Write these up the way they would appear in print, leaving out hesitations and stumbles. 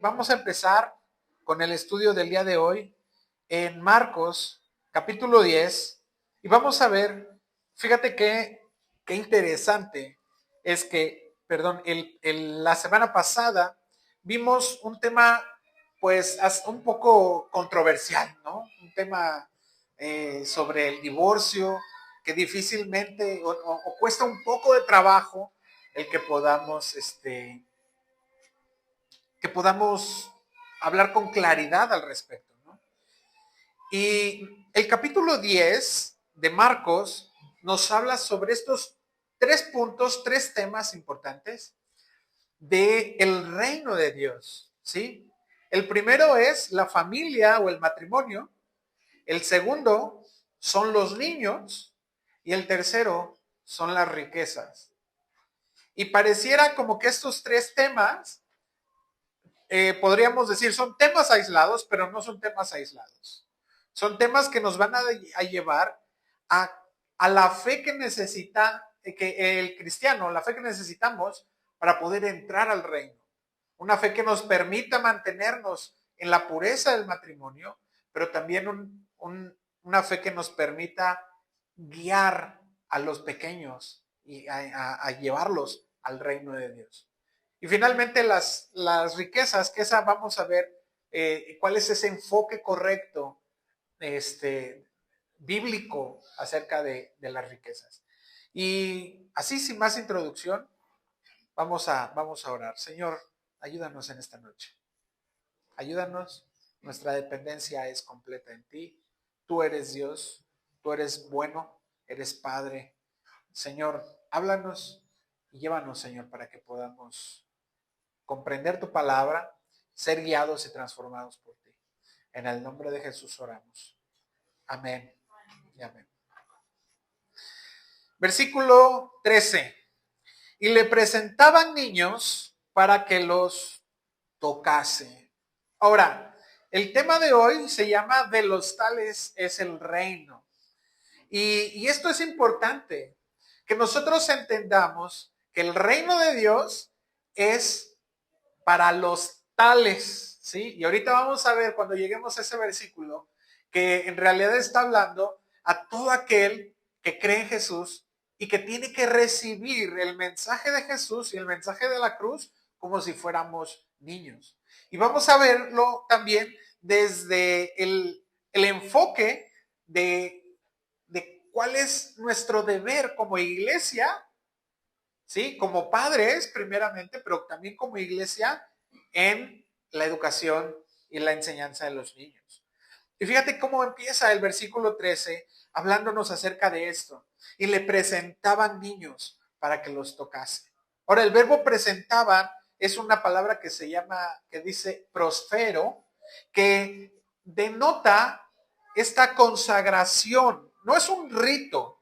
vamos a empezar con el estudio del día de hoy en Marcos, capítulo 10, y vamos a ver, fíjate qué interesante es que, perdón, la semana pasada vimos un tema, pues, un poco controversial, ¿no? Un tema sobre el divorcio, que difícilmente o cuesta un poco de trabajo el que podamos hablar con claridad al respecto, ¿no? Y el capítulo 10 de Marcos nos habla sobre estos tres puntos, tres temas importantes del reino de Dios, ¿sí? El primero es la familia o el matrimonio, el segundo son los niños y el tercero son las riquezas. Y pareciera como que estos tres temas podríamos decir, son temas aislados, pero no son temas aislados. Son temas que nos van a llevar a, a la fe que necesita, que el cristiano, la fe que necesitamos para poder entrar al reino. Una fe que nos permita mantenernos en la pureza del matrimonio, pero también una fe que nos permita guiar a los pequeños y a llevarlos al reino de Dios. Y finalmente las riquezas, que esa vamos a ver cuál es ese enfoque correcto bíblico acerca de las riquezas. Y así, sin más introducción, vamos a orar. Señor, ayúdanos en esta noche. Ayúdanos. Nuestra dependencia es completa en ti. Tú eres Dios. Tú eres bueno. Eres Padre. Señor, háblanos y llévanos, Señor, para que podamos comprender tu palabra, ser guiados y transformados por ti. En el nombre de Jesús oramos. Amén y amén. Versículo 13. Y le presentaban niños para que los tocase. Ahora, el tema de hoy se llama de los tales es el reino. Y esto es importante, que nosotros entendamos que el reino de Dios es para los tales, ¿sí? Y ahorita vamos a ver cuando lleguemos a ese versículo que en realidad está hablando a todo aquel que cree en Jesús y que tiene que recibir el mensaje de Jesús y el mensaje de la cruz como si fuéramos niños. Y vamos a verlo también desde el enfoque de cuál es nuestro deber como iglesia, ¿sí? Como padres, primeramente, pero también como iglesia en la educación y la enseñanza de los niños. Y fíjate cómo empieza el versículo 13 hablándonos acerca de esto. Y le presentaban niños para que los tocase. Ahora, el verbo presentaban es una palabra que se llama, que dice prospero, que denota esta consagración. No es un rito,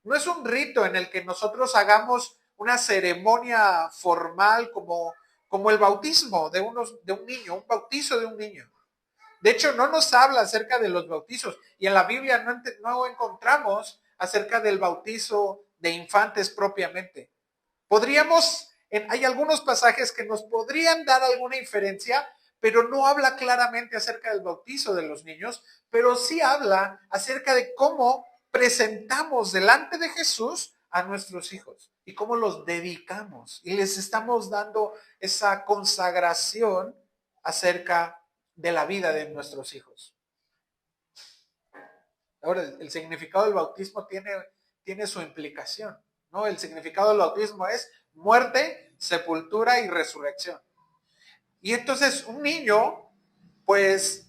no es un rito en el que nosotros hagamos una ceremonia formal como el bautismo de un niño, un bautizo de un niño. De hecho, no nos habla acerca de los bautizos y en la Biblia no encontramos acerca del bautizo de infantes propiamente. Hay algunos pasajes que nos podrían dar alguna inferencia, pero no habla claramente acerca del bautizo de los niños, pero sí habla acerca de cómo presentamos delante de Jesús a nuestros hijos y cómo los dedicamos y les estamos dando esa consagración acerca de la vida de nuestros hijos. Ahora, el significado del bautismo tiene su implicación, ¿no? El significado del bautismo es muerte, sepultura y resurrección. Y entonces un niño, pues,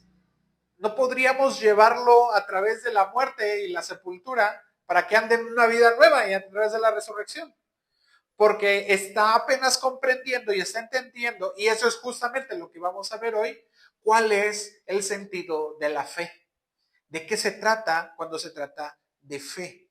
no podríamos llevarlo a través de la muerte y la sepultura para que ande en una vida nueva y a través de la resurrección. Porque está apenas comprendiendo y está entendiendo, y eso es justamente lo que vamos a ver hoy, cuál es el sentido de la fe. ¿De qué se trata cuando se trata de fe?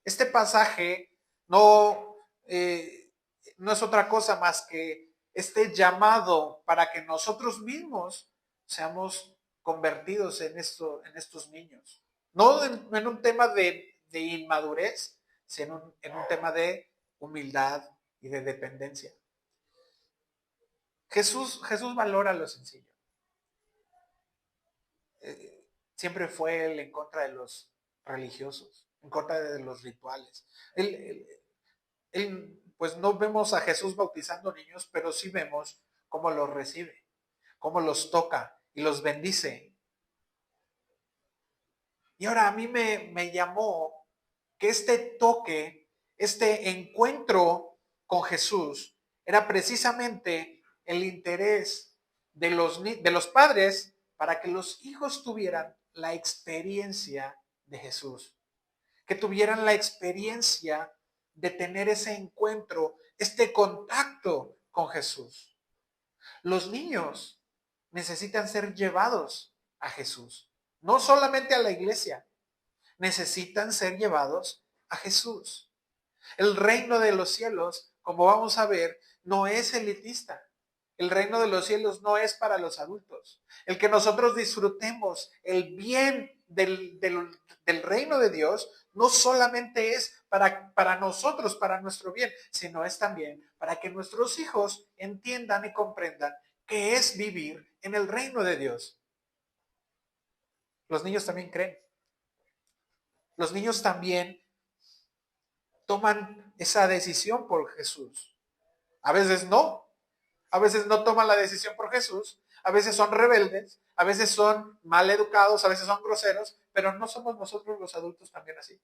Este pasaje no es otra cosa más que este llamado para que nosotros mismos seamos convertidos en estos niños. No en un tema de inmadurez, sino en un tema de humildad y de dependencia. Jesús valora lo sencillo. Siempre fue él en contra de los religiosos, en contra de los rituales. Pues no vemos a Jesús bautizando niños, pero sí vemos cómo los recibe, cómo los toca y los bendice. Y ahora a mí me llamó que este toque, este encuentro con Jesús, era precisamente el interés de los padres para que los hijos tuvieran la experiencia de Jesús, que tuvieran la experiencia de tener ese encuentro, este contacto con Jesús. Los niños necesitan ser llevados a Jesús, no solamente a la iglesia, necesitan ser llevados a Jesús. El reino de los cielos, como vamos a ver, no es elitista. El reino de los cielos no es para los adultos. El que nosotros disfrutemos el bien del reino de Dios no solamente es para nosotros, para nuestro bien, sino es también para que nuestros hijos entiendan y comprendan qué es vivir en el reino de Dios. Los niños también creen. Los niños también toman esa decisión por Jesús. A veces no toman la decisión por Jesús, a veces son rebeldes, a veces son mal educados, a veces son groseros, pero no somos nosotros los adultos también así.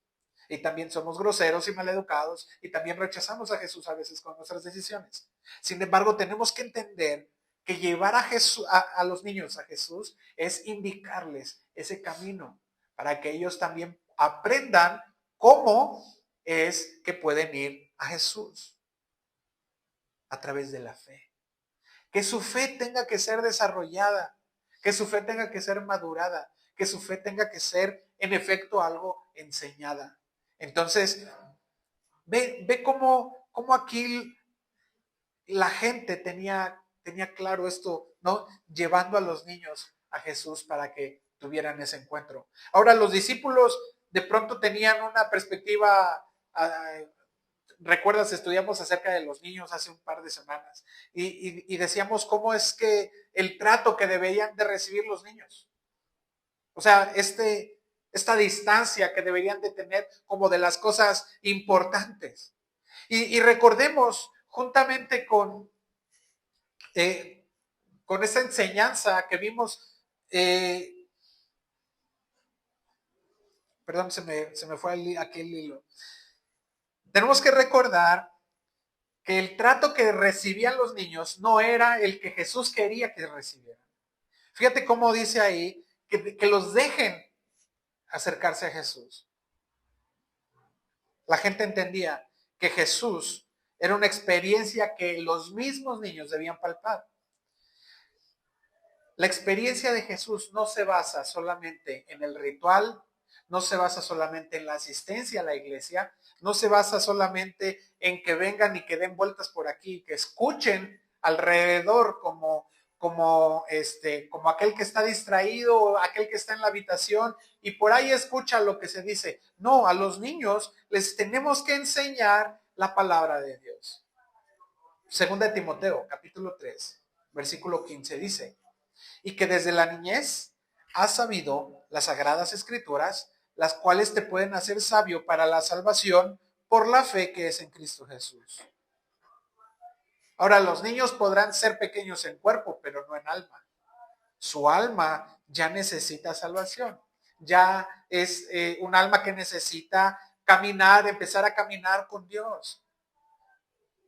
Y también somos groseros y mal educados y también rechazamos a Jesús a veces con nuestras decisiones. Sin embargo, tenemos que entender que llevar a los niños a Jesús es indicarles ese camino para que ellos también aprendan cómo es que pueden ir a Jesús a través de la fe. Que su fe tenga que ser desarrollada, que su fe tenga que ser madurada, que su fe tenga que ser en efecto algo enseñada. Entonces, ve cómo aquí la gente tenía claro esto, ¿no? Llevando a los niños a Jesús para que tuvieran ese encuentro. Ahora, los discípulos de pronto tenían una perspectiva, recuerdas, estudiamos acerca de los niños hace un par de semanas y decíamos cómo es que el trato que deberían de recibir los niños. O sea, esta distancia que deberían de tener como de las cosas importantes. Y recordemos, juntamente con esa enseñanza que vimos, perdón, se me fue aquí el hilo. Tenemos que recordar que el trato que recibían los niños no era el que Jesús quería que recibieran. Fíjate cómo dice ahí que los dejen acercarse a Jesús. La gente entendía que Jesús era una experiencia que los mismos niños debían palpar. La experiencia de Jesús no se basa solamente en el ritual, no se basa solamente en la asistencia a la iglesia, no se basa solamente en que vengan y que den vueltas por aquí, que escuchen alrededor como aquel que está distraído, aquel que está en la habitación y por ahí escucha lo que se dice. No, a los niños les tenemos que enseñar la palabra de Dios. Segunda de Timoteo, capítulo 3, versículo 15 dice: y que desde la niñez has sabido las sagradas escrituras, las cuales te pueden hacer sabio para la salvación por la fe que es en Cristo Jesús. Ahora, los niños podrán ser pequeños en cuerpo, pero no en alma. Su alma ya necesita salvación. Ya es un alma que necesita caminar, empezar a caminar con Dios.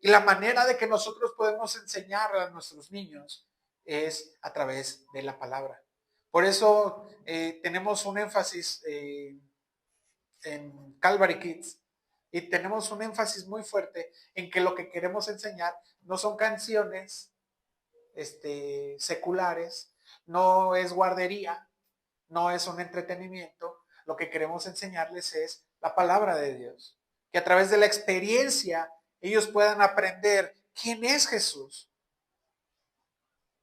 Y la manera de que nosotros podemos enseñar a nuestros niños es a través de la palabra. Por eso tenemos un énfasis en Calvary Kids y tenemos un énfasis muy fuerte en que lo que queremos enseñar no son canciones seculares, no es guardería, no es un entretenimiento. Lo que queremos enseñarles es la palabra de Dios. Que a través de la experiencia ellos puedan aprender quién es Jesús.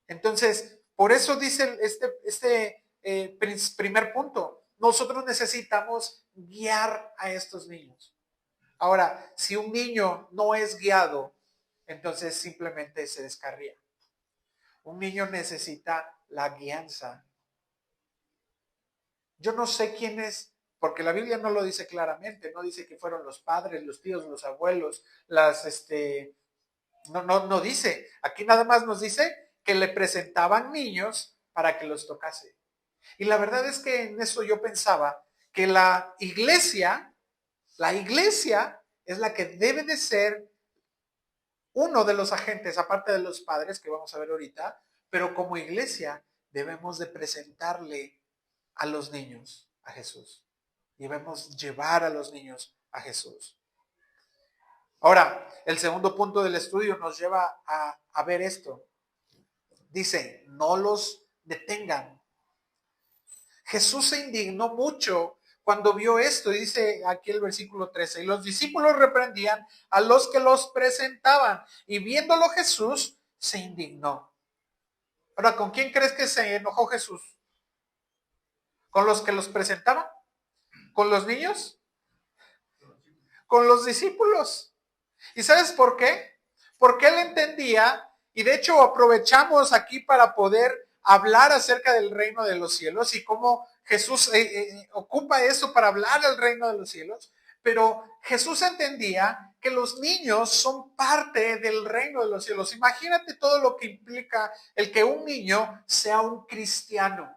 Entonces, por eso dice este primer punto, nosotros necesitamos guiar a estos niños. Ahora, si un niño no es guiado, entonces simplemente se descarría. Un niño necesita la guianza. Yo no sé quién es, porque la Biblia no lo dice claramente, no dice que fueron los padres, los tíos, los abuelos, no dice. Aquí nada más nos dice que le presentaban niños para que los tocase. Y la verdad es que en eso yo pensaba que la iglesia es la que debe de ser uno de los agentes, aparte de los padres que vamos a ver ahorita, pero como iglesia debemos de presentarle a los niños a Jesús. Debemos llevar a los niños a Jesús. Ahora, el segundo punto del estudio nos lleva a ver esto. Dice, no los detengan. Jesús se indignó mucho cuando vio esto, y dice aquí el versículo 13, y los discípulos reprendían a los que los presentaban, y viéndolo Jesús se indignó. Ahora, ¿con quién crees que se enojó Jesús? ¿Con los que los presentaban? ¿Con los niños? Con los discípulos. ¿Y sabes por qué? Porque él entendía, y de hecho aprovechamos aquí para poder hablar acerca del reino de los cielos y cómo Jesús ocupa eso para hablar del reino de los cielos, pero Jesús entendía que los niños son parte del reino de los cielos. Imagínate todo lo que implica el que un niño sea un cristiano.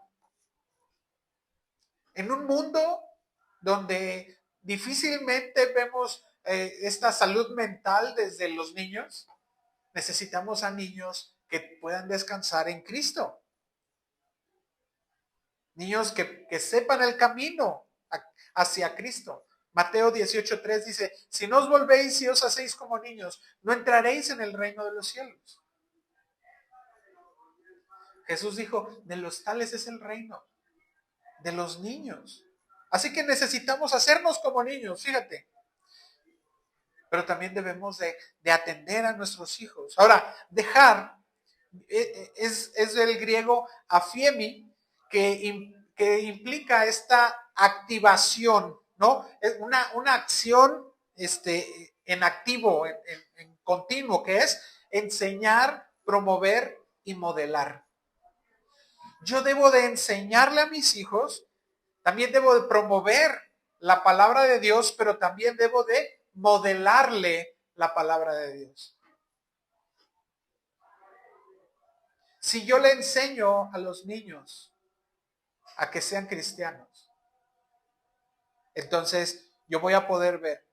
En un mundo donde difícilmente vemos esta salud mental desde los niños, necesitamos a niños que puedan descansar en Cristo. Niños que sepan el camino hacia Cristo. Mateo 18:3 dice, si no os volvéis y os hacéis como niños, no entraréis en el reino de los cielos. Jesús dijo, de los tales es el reino, de los niños. Así que necesitamos hacernos como niños, fíjate. Pero también debemos de atender a nuestros hijos. Ahora, dejar es del griego afiemi, que implica esta activación, ¿no? Es una acción en activo, en continuo, que es enseñar, promover y modelar. Yo debo de enseñarle a mis hijos, también debo de promover la palabra de Dios, pero también debo de modelarle la palabra de Dios. Si yo le enseño a los niños a que sean cristianos, entonces yo voy a poder ver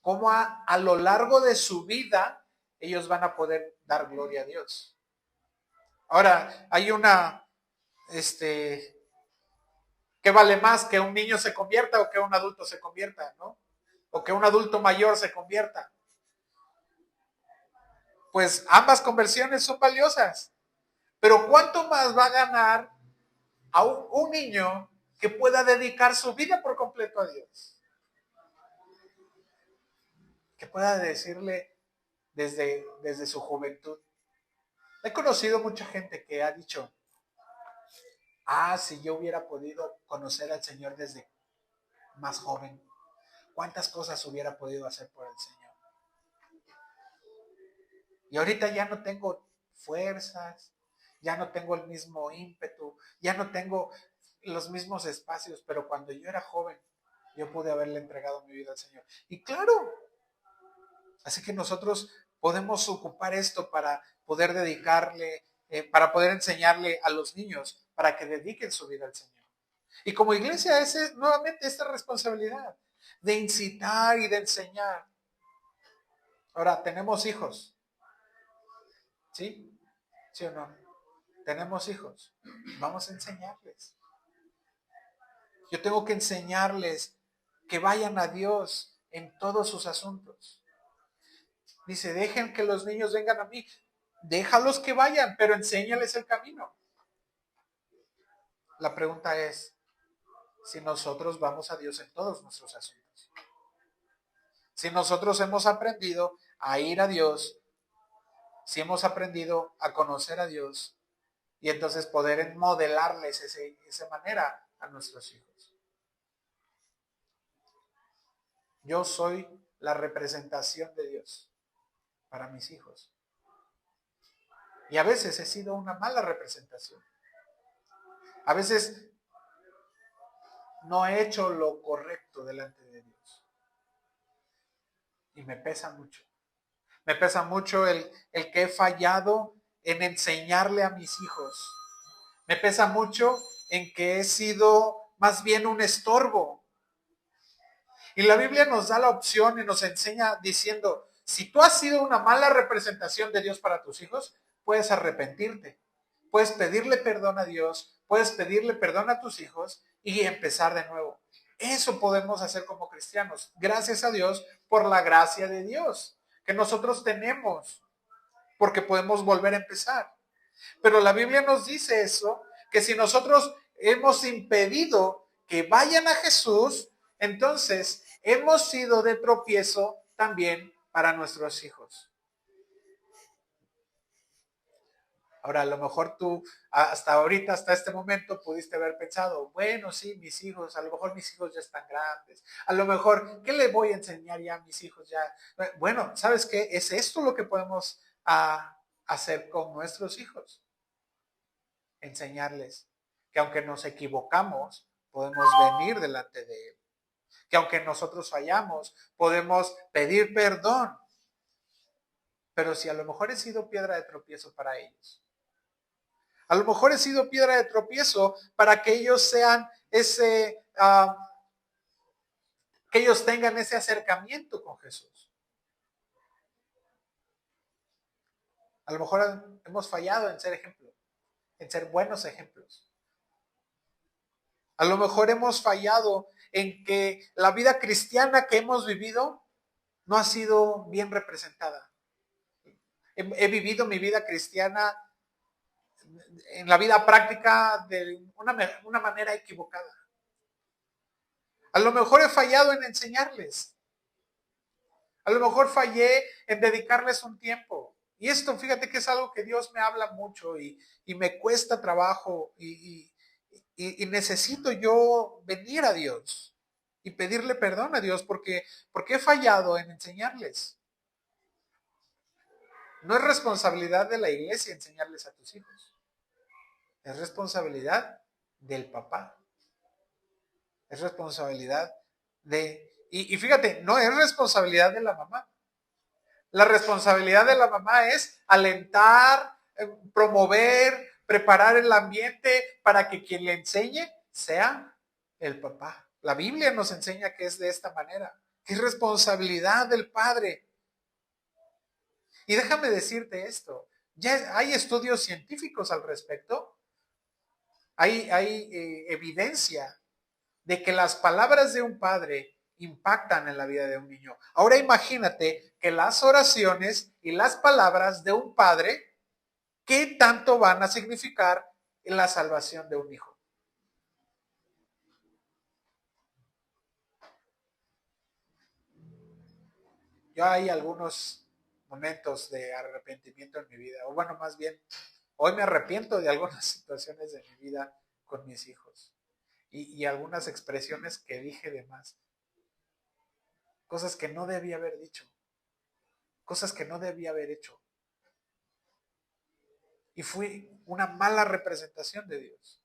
cómo a lo largo de su vida ellos van a poder dar gloria a Dios. Ahora, hay ¿qué vale más? ¿Que un niño se convierta o que un adulto se convierta, no? O que un adulto mayor se convierta. Pues ambas conversiones son valiosas. Pero ¿cuánto más va a ganar a un niño que pueda dedicar su vida por completo a Dios? Que pueda decirle desde su juventud. He conocido mucha gente que ha dicho, si yo hubiera podido conocer al Señor desde más joven, ¿cuántas cosas hubiera podido hacer por el Señor? Y ahorita ya no tengo fuerzas, ya no tengo el mismo ímpetu, ya no tengo los mismos espacios, pero cuando yo era joven, yo pude haberle entregado mi vida al Señor. Y claro, así que nosotros podemos ocupar esto para poder dedicarle, para poder enseñarle a los niños, para que dediquen su vida al Señor. Y como iglesia, es nuevamente esta responsabilidad de incitar y de enseñar. Ahora, tenemos hijos. ¿Sí? ¿Sí o no? Tenemos hijos. Vamos a enseñarles. Yo tengo que enseñarles que vayan a Dios en todos sus asuntos. Dice, dejen que los niños vengan a mí. Déjalos que vayan, pero enséñales el camino. La pregunta es si nosotros vamos a Dios en todos nuestros asuntos. Si nosotros hemos aprendido a ir a Dios, si hemos aprendido a conocer a Dios, y entonces poder modelarles esa manera a nuestros hijos. Yo soy la representación de Dios para mis hijos. Y a veces he sido una mala representación. A veces no he hecho lo correcto delante de Dios. Y me pesa mucho. Me pesa mucho el que he fallado en enseñarle a mis hijos. Me pesa mucho en que he sido más bien un estorbo. Y la Biblia nos da la opción y nos enseña diciendo, si tú has sido una mala representación de Dios para tus hijos, puedes arrepentirte. Puedes pedirle perdón a Dios, puedes pedirle perdón a tus hijos y empezar de nuevo. Eso podemos hacer como cristianos. Gracias a Dios por la gracia de Dios que nosotros tenemos, porque podemos volver a empezar. Pero la Biblia nos dice eso, que si nosotros hemos impedido que vayan a Jesús, entonces hemos sido de tropiezo también para nuestros hijos. Ahora, a lo mejor tú, hasta ahorita, hasta este momento, pudiste haber pensado, bueno, sí, mis hijos, a lo mejor mis hijos ya están grandes, a lo mejor, ¿qué le voy a enseñar ya a mis hijos ya? Bueno, ¿sabes qué? Es esto lo que podemos hacer con nuestros hijos. Enseñarles que aunque nos equivocamos, podemos venir delante de Él. Que aunque nosotros fallamos, podemos pedir perdón. Pero si a lo mejor he sido piedra de tropiezo para ellos, a lo mejor he sido piedra de tropiezo para que ellos sean que ellos tengan ese acercamiento con Jesús. A lo mejor hemos fallado en ser ejemplo, en ser buenos ejemplos. A lo mejor hemos fallado en que la vida cristiana que hemos vivido no ha sido bien representada. He vivido mi vida cristiana en la vida práctica de una manera equivocada. A lo mejor he fallado en enseñarles. A lo mejor fallé en dedicarles un tiempo. Y esto, fíjate que es algo que Dios me habla mucho y me cuesta trabajo y necesito yo venir a Dios y pedirle perdón a Dios porque he fallado en enseñarles. No es responsabilidad de la iglesia enseñarles a tus hijos. Es responsabilidad del papá. Es responsabilidad y fíjate, no es responsabilidad de la mamá. La responsabilidad de la mamá es alentar, promover, preparar el ambiente para que quien le enseñe sea el papá. La Biblia nos enseña que es de esta manera. Es responsabilidad del padre. Y déjame decirte esto, ya hay estudios científicos al respecto. Hay evidencia de que las palabras de un padre impactan en la vida de un niño. Ahora imagínate que las oraciones y las palabras de un padre, ¿qué tanto van a significar en la salvación de un hijo? Yo hay algunos momentos de arrepentimiento en mi vida, o bueno, más bien, hoy me arrepiento de algunas situaciones de mi vida con mis hijos y algunas expresiones que dije de más. Cosas que no debía haber dicho, cosas que no debía haber hecho. Y fui una mala representación de Dios.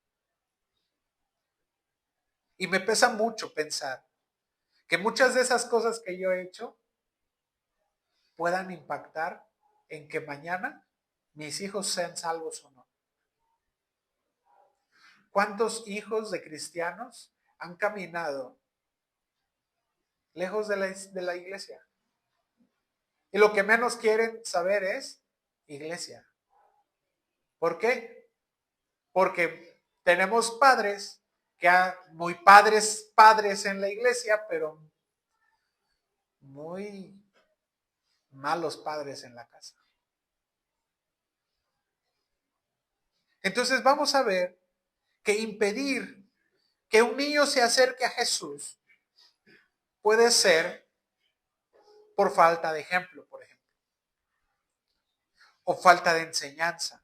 Y me pesa mucho pensar que muchas de esas cosas que yo he hecho puedan impactar en que mañana mis hijos sean salvos o no. ¿Cuántos hijos de cristianos han caminado lejos de la iglesia? Y lo que menos quieren saber es iglesia. ¿Por qué? Porque tenemos padres muy padres en la iglesia, pero muy malos padres en la casa. Entonces vamos a ver que impedir que un niño se acerque a Jesús puede ser por falta de ejemplo, por ejemplo, o falta de enseñanza.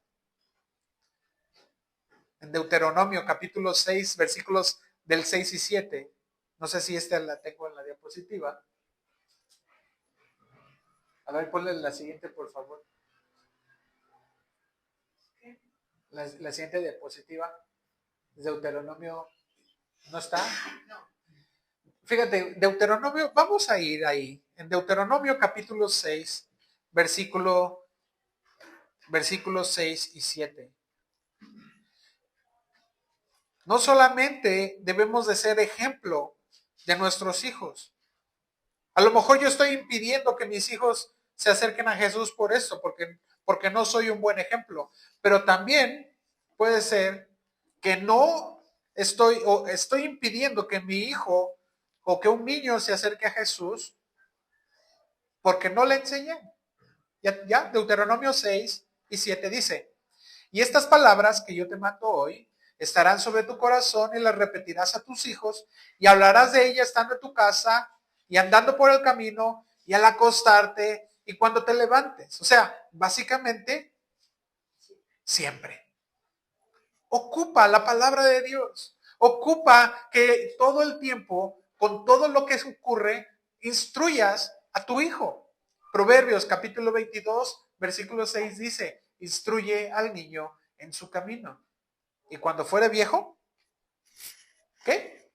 En Deuteronomio capítulo 6, versículos del 6 y 7, no sé si esta la tengo en la diapositiva. A ver, ponle la siguiente, por favor. La siguiente diapositiva. Deuteronomio, ¿no está? Fíjate, Deuteronomio, vamos a ir ahí. En Deuteronomio capítulo 6, versículos 6 y 7. No solamente debemos de ser ejemplo de nuestros hijos. A lo mejor yo estoy impidiendo que mis hijos se acerquen a Jesús por eso, porque no soy un buen ejemplo. Pero también puede ser que no estoy impidiendo que mi hijo o que un niño se acerque a Jesús porque no le enseñé. Ya, Deuteronomio 6 y 7 dice, y estas palabras que yo te mando hoy estarán sobre tu corazón y las repetirás a tus hijos y hablarás de ellas estando en tu casa y andando por el camino y al acostarte y cuando te levantes. O sea, básicamente, siempre. Ocupa la palabra de Dios. Ocupa que todo el tiempo, con todo lo que ocurre, instruyas a tu hijo. Proverbios capítulo 22, versículo 6 dice, instruye al niño en su camino. Y cuando fuere viejo, ¿qué?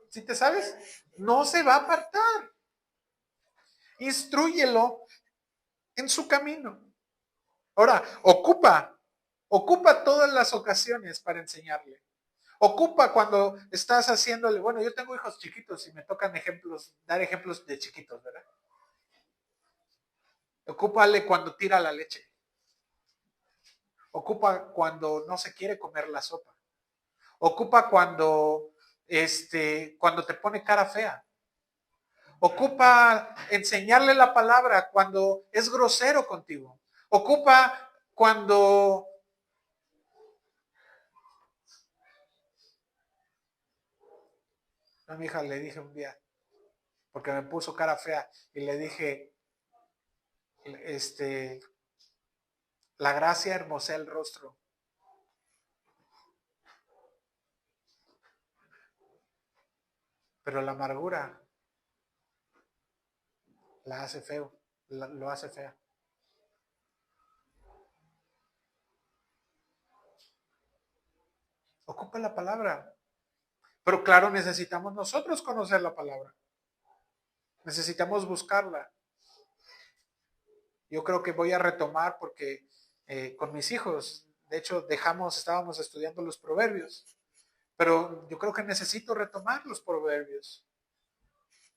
¿Sí te sabes? No se va a apartar. Instrúyelo en su camino. Ahora, ocupa todas las ocasiones para enseñarle. Ocupa cuando estás haciéndole, bueno, yo tengo hijos chiquitos y me tocan dar ejemplos de chiquitos, ¿verdad? Ocúpale cuando tira la leche. Ocupa cuando no se quiere comer la sopa. Ocupa cuando te pone cara fea. Ocupa enseñarle la palabra cuando es grosero contigo. Ocupa cuando a mi hija le dije un día, porque me puso cara fea, y le dije, la gracia hermosea el rostro, pero la amargura la hace feo, lo hace fea. Ocupa la palabra. Pero claro, necesitamos nosotros conocer la palabra. Necesitamos buscarla. Yo creo que voy a retomar porque con mis hijos, de hecho, estábamos estudiando los proverbios, pero yo creo que necesito retomar los proverbios.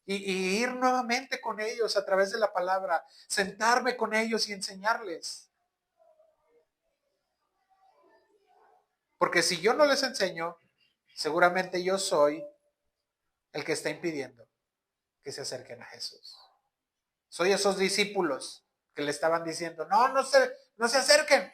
Y ir nuevamente con ellos a través de la palabra, sentarme con ellos y enseñarles. Porque si yo no les enseño, seguramente yo soy el que está impidiendo que se acerquen a Jesús. Soy esos discípulos que le estaban diciendo, no se acerquen.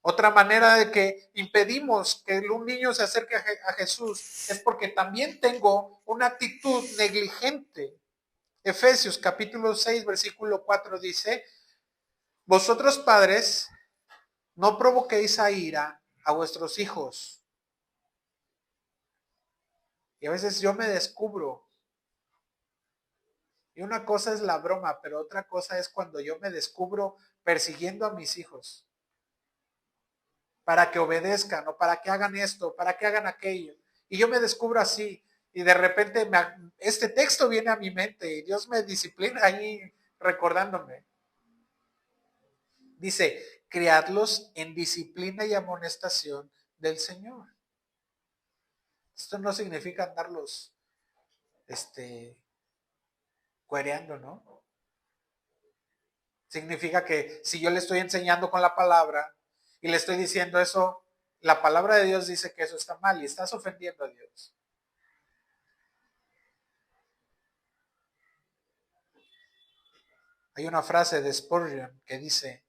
Otra manera de que impedimos que un niño se acerque a Jesús es porque también tengo una actitud negligente. Efesios capítulo 6, versículo 4 dice, vosotros padres, no provoquéis a ira a vuestros hijos. Y a veces yo me descubro. Y una cosa es la broma, pero otra cosa es cuando yo me descubro persiguiendo a mis hijos. Para que obedezcan o para que hagan esto, para que hagan aquello. Y yo me descubro así. Y de repente este texto viene a mi mente y Dios me disciplina ahí recordándome. Dice, criadlos en disciplina y amonestación del Señor. Esto no significa andarlos cuereando, ¿no? Significa que si yo le estoy enseñando con la palabra y le estoy diciendo eso, la palabra de Dios dice que eso está mal y estás ofendiendo a Dios. Hay una frase de Spurgeon que dice,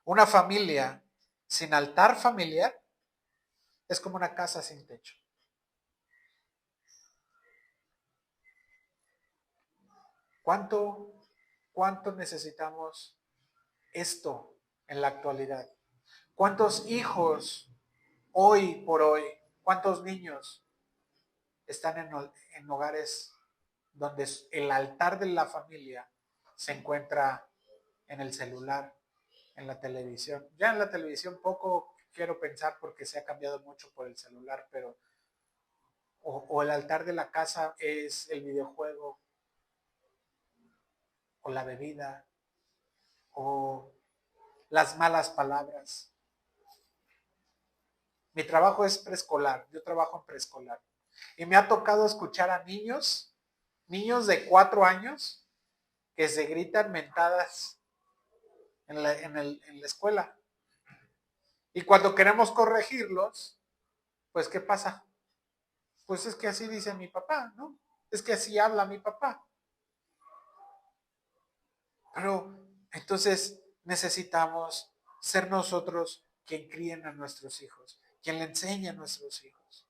una familia sin altar familiar es como una casa sin techo. ¿Cuánto necesitamos esto en la actualidad? ¿Cuántos hijos hoy por hoy, cuántos niños están en hogares donde el altar de la familia se encuentra en el celular, en la televisión. Ya en la televisión poco quiero pensar porque se ha cambiado mucho por el celular, pero o el altar de la casa es el videojuego, o la bebida, o las malas palabras. Mi trabajo es preescolar, yo trabajo en preescolar. Y me ha tocado escuchar a niños de 4 años, que se gritan mentadas en la escuela. Y cuando queremos corregirlos, pues ¿qué pasa? Pues es que así dice mi papá, ¿no? Es que así habla mi papá. Pero entonces necesitamos ser nosotros quien críen a nuestros hijos, quien le enseñe a nuestros hijos,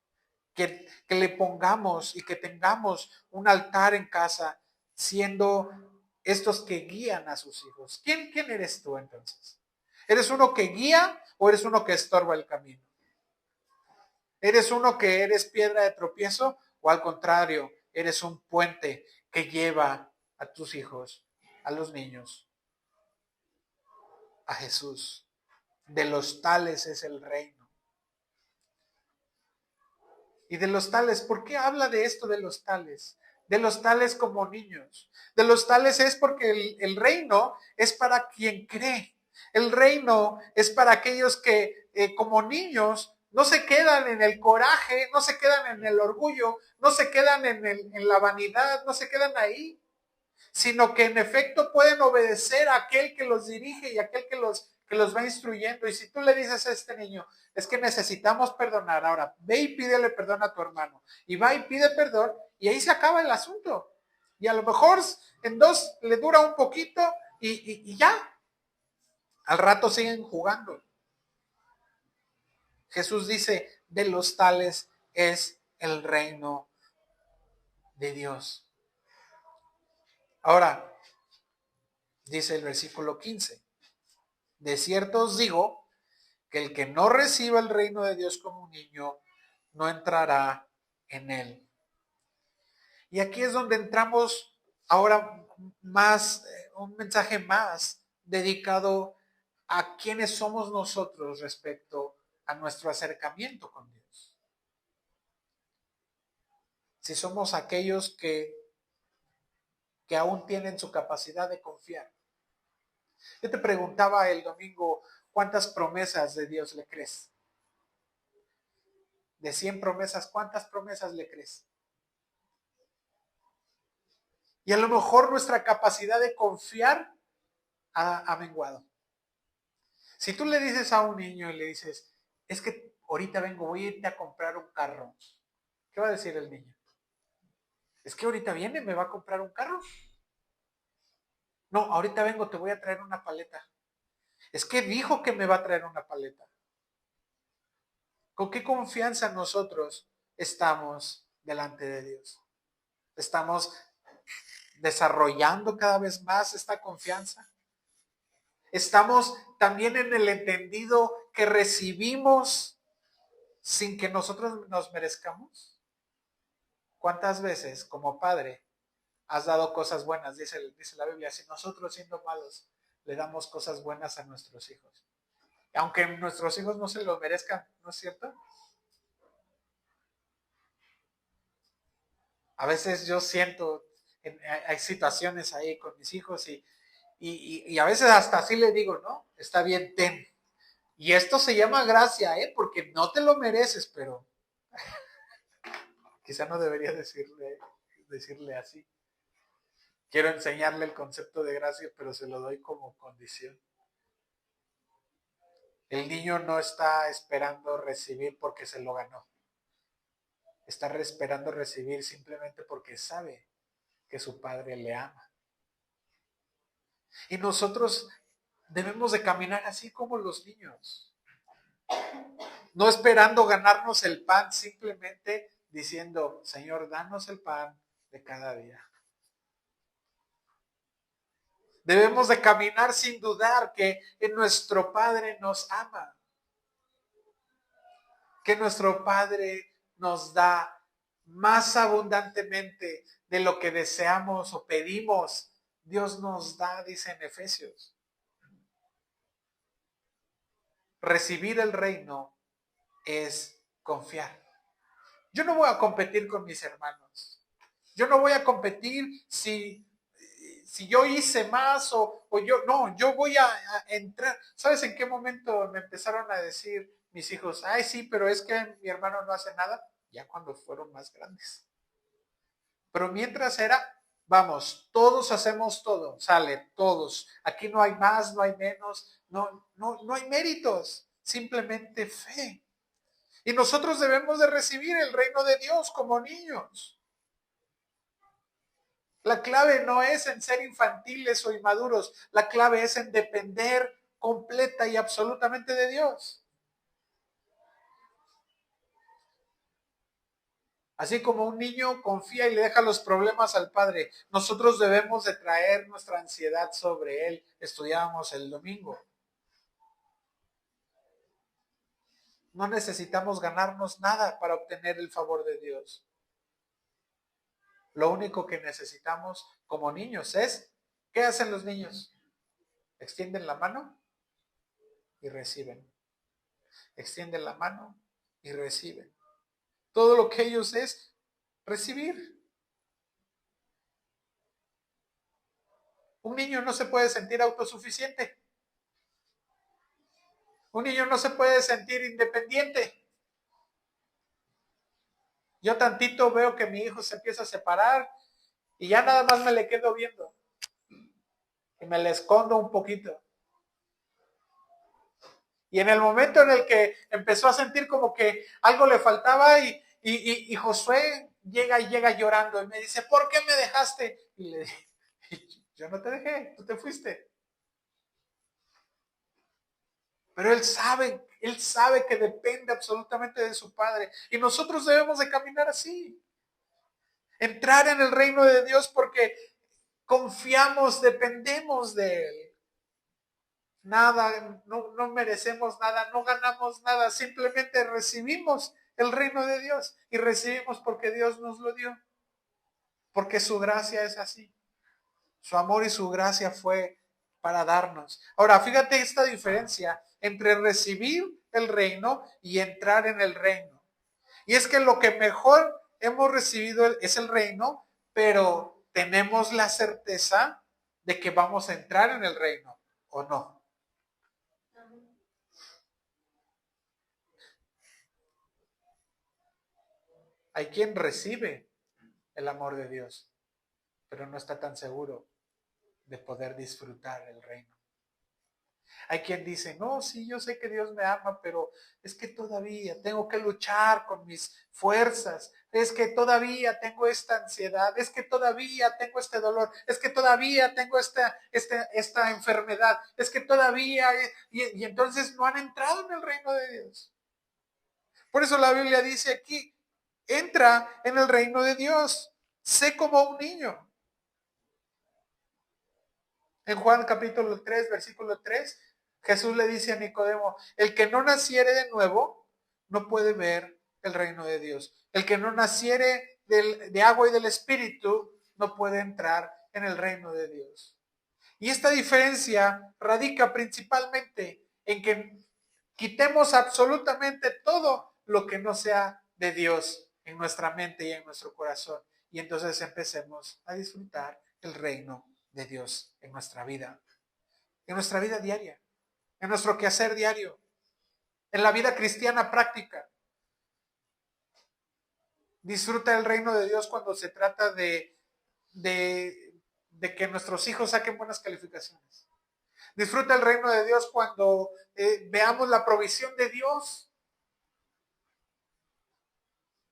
que le pongamos y que tengamos un altar en casa, siendo estos que guían a sus hijos. ¿Quién eres tú entonces? ¿Eres uno que guía o eres uno que estorba el camino? ¿Eres uno que eres piedra de tropiezo o al contrario, eres un puente que lleva a tus hijos, a los niños, a Jesús? De los tales es el reino. Y de los tales, ¿por qué habla de esto de los tales? De los tales como niños. De los tales es porque el reino es para quien cree. El reino es para aquellos que como niños no se quedan en el coraje, no se quedan en el orgullo, no se quedan en la vanidad, no se quedan ahí, sino que en efecto pueden obedecer a aquel que los dirige y a aquel que los va instruyendo. Y si tú le dices a este niño, es que necesitamos perdonar, ahora ve y pídele perdón a tu hermano, y va y pide perdón, y ahí se acaba el asunto. Y a lo mejor en 2 le dura un poquito y ya, al rato siguen jugando. Jesús dice, de los tales es el reino de Dios. Ahora, dice el versículo 15, de cierto os digo que el que no reciba el reino de Dios como un niño, no entrará en él. Y aquí es donde entramos ahora más, un mensaje más dedicado a quiénes somos nosotros respecto a nuestro acercamiento con Dios. Si somos aquellos que aún tienen su capacidad de confiar. Yo te preguntaba el domingo, ¿cuántas promesas de Dios le crees? De 100 promesas, ¿cuántas promesas le crees? Y a lo mejor nuestra capacidad de confiar ha menguado. Si tú le dices a un niño y le dices, es que ahorita vengo, voy a irte a comprar un carro, ¿qué va a decir el niño? Es que ahorita viene, me va a comprar un carro. No, ahorita vengo, te voy a traer una paleta. Es que dijo que me va a traer una paleta. ¿Con qué confianza nosotros estamos delante de Dios? ¿Estamos desarrollando cada vez más esta confianza? ¿Estamos también en el entendido que recibimos sin que nosotros nos merezcamos? ¿Cuántas veces como padre has dado cosas buenas? Dice la Biblia, si nosotros siendo malos le damos cosas buenas a nuestros hijos, aunque nuestros hijos no se lo merezcan, ¿no es cierto? A veces yo siento, hay situaciones ahí con mis hijos y a veces hasta así le digo, no, está bien, ten. Y esto se llama gracia, porque no te lo mereces, pero quizá no debería decirle así. Quiero enseñarle el concepto de gracia, pero se lo doy como condición. El niño no está esperando recibir porque se lo ganó. Está esperando recibir simplemente porque sabe que su padre le ama. Y nosotros debemos de caminar así como los niños. No esperando ganarnos el pan, simplemente diciendo, Señor, danos el pan de cada día. Debemos de caminar sin dudar que nuestro Padre nos ama, que nuestro Padre nos da más abundantemente de lo que deseamos o pedimos. Dios nos da, dice en Efesios. recibir el reino es confiar. Yo no voy a competir con mis hermanos. Yo no voy a competir si yo hice más o yo, no, yo voy a entrar. ¿Sabes en qué momento me empezaron a decir mis hijos, ay, sí, pero es que mi hermano no hace nada? Ya cuando fueron más grandes. Pero mientras era, vamos, todos hacemos todo, sale, todos. Aquí no hay más, no hay menos, no hay méritos, simplemente fe. Y nosotros debemos de recibir el reino de Dios como niños. La clave no es en ser infantiles o inmaduros, la clave es en depender completa y absolutamente de Dios. Así como un niño confía y le deja los problemas al padre, nosotros debemos de traer nuestra ansiedad sobre él. Estudiábamos el domingo. No necesitamos ganarnos nada para obtener el favor de Dios. Lo único que necesitamos como niños es, ¿qué hacen los niños? Extienden la mano y reciben. Extienden la mano y reciben. Todo lo que ellos es recibir. Un niño no se puede sentir autosuficiente. Un niño no se puede sentir independiente. Yo tantito veo que mi hijo se empieza a separar y ya nada más me le quedo viendo. Y me le escondo un poquito. Y en el momento en el que empezó a sentir como que algo le faltaba y Josué llega llorando y me dice, ¿por qué me dejaste? Y le dije, yo no te dejé, tú te fuiste. Pero él sabe que depende absolutamente de su padre. Y nosotros debemos de caminar así. Entrar en el reino de Dios porque confiamos, dependemos de él. Nada, no merecemos nada, no ganamos nada, simplemente recibimos el reino de Dios y recibimos porque Dios nos lo dio, porque su gracia es así, su amor y su gracia fue para darnos. Ahora, fíjate esta diferencia entre recibir el reino y entrar en el reino. Y es que lo que mejor hemos recibido es el reino, pero tenemos la certeza de que vamos a entrar en el reino, ¿o no? Hay quien recibe el amor de Dios, pero no está tan seguro de poder disfrutar el reino. Hay quien dice, no, sí, yo sé que Dios me ama, pero es que todavía tengo que luchar con mis fuerzas, es que todavía tengo esta ansiedad, es que todavía tengo este dolor, es que todavía tengo esta enfermedad, es que todavía, y entonces no han entrado en el reino de Dios. Por eso la Biblia dice aquí, entra en el reino de Dios, sé como un niño. En Juan capítulo 3, versículo 3, Jesús le dice a Nicodemo, el que no naciere de nuevo no puede ver el reino de Dios. El que no naciere de agua y del Espíritu no puede entrar en el reino de Dios. Y esta diferencia radica principalmente en que quitemos absolutamente todo lo que no sea de Dios en nuestra mente y en nuestro corazón. Y entonces empecemos a disfrutar el reino de Dios en nuestra vida diaria, en nuestro quehacer diario, en la vida cristiana práctica. Disfruta el reino de Dios cuando se trata de que nuestros hijos saquen buenas calificaciones. Disfruta el reino de Dios cuando veamos la provisión de Dios.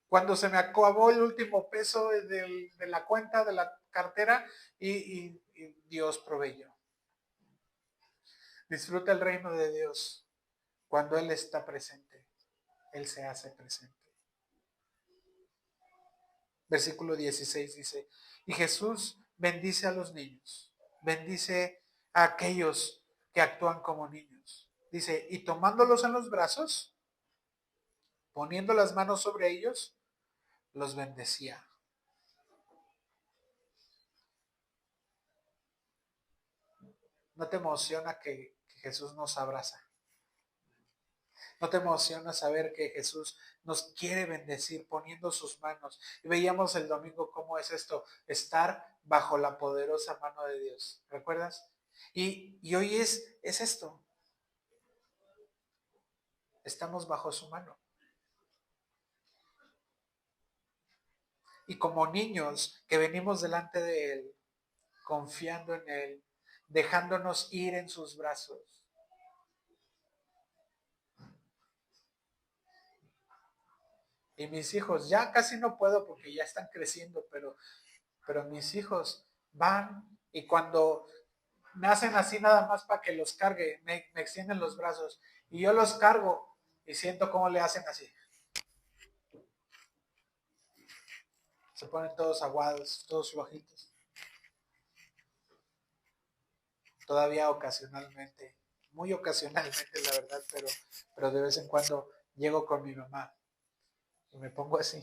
Cuando se me acabó el último peso de la cuenta, de la cartera, y Dios proveyó. Disfruta el reino de Dios cuando Él está presente. Él se hace presente. Versículo 16 dice, y Jesús bendice a los niños, bendice a aquellos que actúan como niños. Dice, y tomándolos en los brazos, poniendo las manos sobre ellos, los bendecía. ¿No te emociona que Jesús nos abraza? ¿No te emociona saber que Jesús nos quiere bendecir poniendo sus manos? Y veíamos el domingo cómo es esto, estar bajo la poderosa mano de Dios. ¿Recuerdas? Y hoy es esto. Estamos bajo su mano. Y como niños que venimos delante de Él, confiando en Él, dejándonos ir en sus brazos. Y mis hijos, ya casi no puedo porque ya están creciendo, pero mis hijos van y cuando me hacen así nada más para que los cargue, me extienden los brazos y yo los cargo y siento cómo le hacen así. Se ponen todos aguados, todos flojitos. Todavía ocasionalmente, muy ocasionalmente la verdad, pero de vez en cuando llego con mi mamá y me pongo así.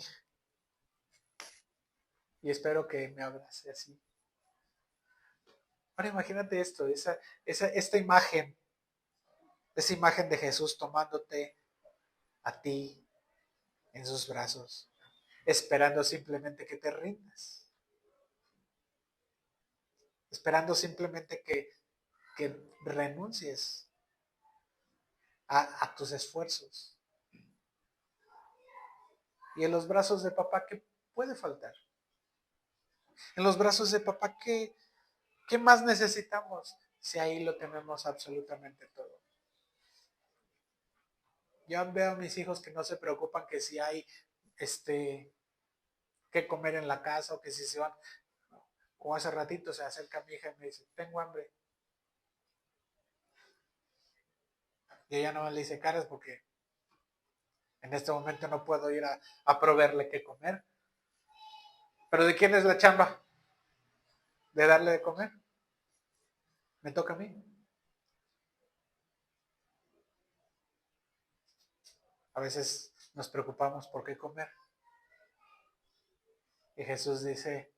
Y espero que me abrace así. Ahora imagínate esto, esta imagen, esa imagen de Jesús tomándote a ti en sus brazos, esperando simplemente que te rindas, esperando simplemente que renuncies a tus esfuerzos. Y en los brazos de papá, ¿qué puede faltar? En los brazos de papá, ¿qué más necesitamos si ahí lo tenemos absolutamente todo? Yo veo a mis hijos que no se preocupan que si hay qué comer en la casa o que si se van. Como hace ratito se acerca mi hija y me dice, tengo hambre. Y ella no le dice caras porque en este momento no puedo ir a proveerle qué comer. Pero ¿de quién es la chamba? ¿De darle de comer? Me toca a mí. A veces nos preocupamos por qué comer. Y Jesús dice,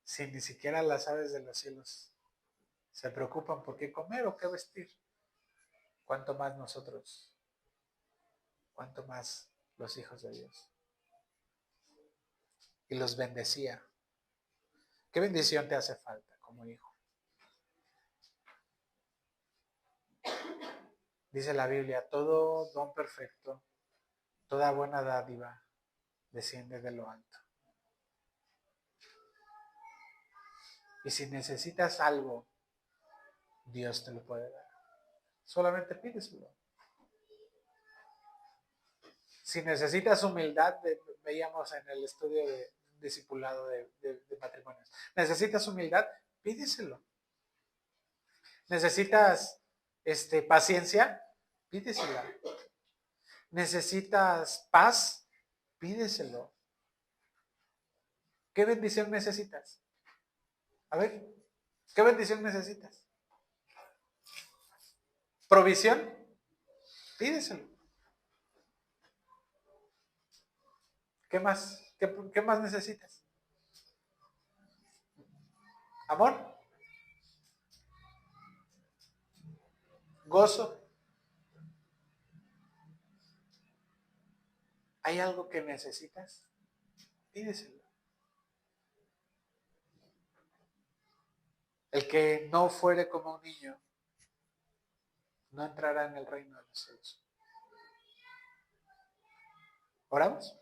si ni siquiera las aves de los cielos se preocupan por qué comer o qué vestir, ¿cuánto más nosotros? ¿Cuánto más los hijos de Dios? Y los bendecía. ¿Qué bendición te hace falta como hijo? Dice la Biblia, todo don perfecto, toda buena dádiva desciende de lo alto. Y si necesitas algo, Dios te lo puede dar. Solamente pídeselo. Si necesitas humildad, veíamos en el estudio de discipulado de matrimonios. Necesitas humildad, pídeselo. Necesitas paciencia, pídesela. Necesitas paz, pídeselo. ¿Qué bendición necesitas? A ver, ¿qué bendición necesitas? ¿Provisión? Pídeselo. ¿Qué más? ¿Qué más necesitas? ¿Amor? ¿Gozo? ¿Hay algo que necesitas? Pídeselo. El que no fuere como un niño no entrará en el reino de los cielos. ¿Oramos?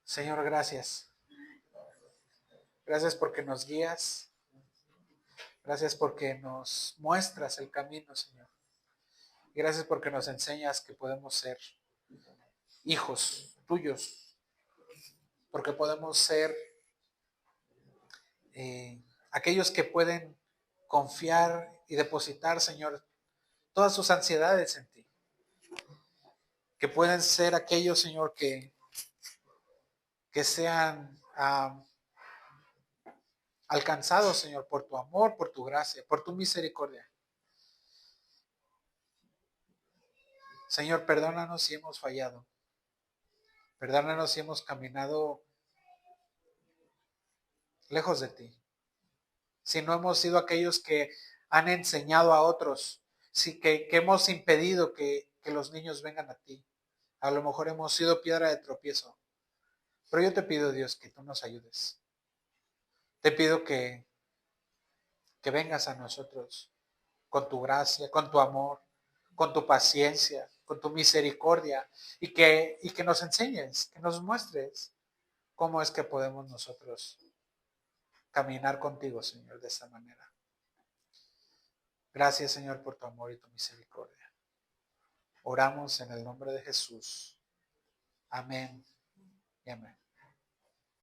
Señor, gracias. Gracias porque nos guías. Gracias porque nos muestras el camino, Señor. Gracias porque nos enseñas que podemos ser hijos tuyos. Porque podemos ser aquellos que pueden confiar y depositar, Señor, todas sus ansiedades en ti. Que pueden ser aquellos, Señor, que sean alcanzados, Señor, por tu amor, por tu gracia, por tu misericordia. Señor, perdónanos si hemos fallado. Perdónanos si hemos caminado lejos de ti. Si no hemos sido aquellos que han enseñado a otros sí, que hemos impedido que los niños vengan a ti. A lo mejor hemos sido piedra de tropiezo. Pero yo te pido, Dios, que tú nos ayudes. Te pido que vengas a nosotros con tu gracia, con tu amor, con tu paciencia, con tu misericordia y que nos enseñes, que nos muestres cómo es que podemos nosotros caminar contigo, Señor, de esta manera. Gracias, Señor, por tu amor y tu misericordia. Oramos en el nombre de Jesús. Amén y amén.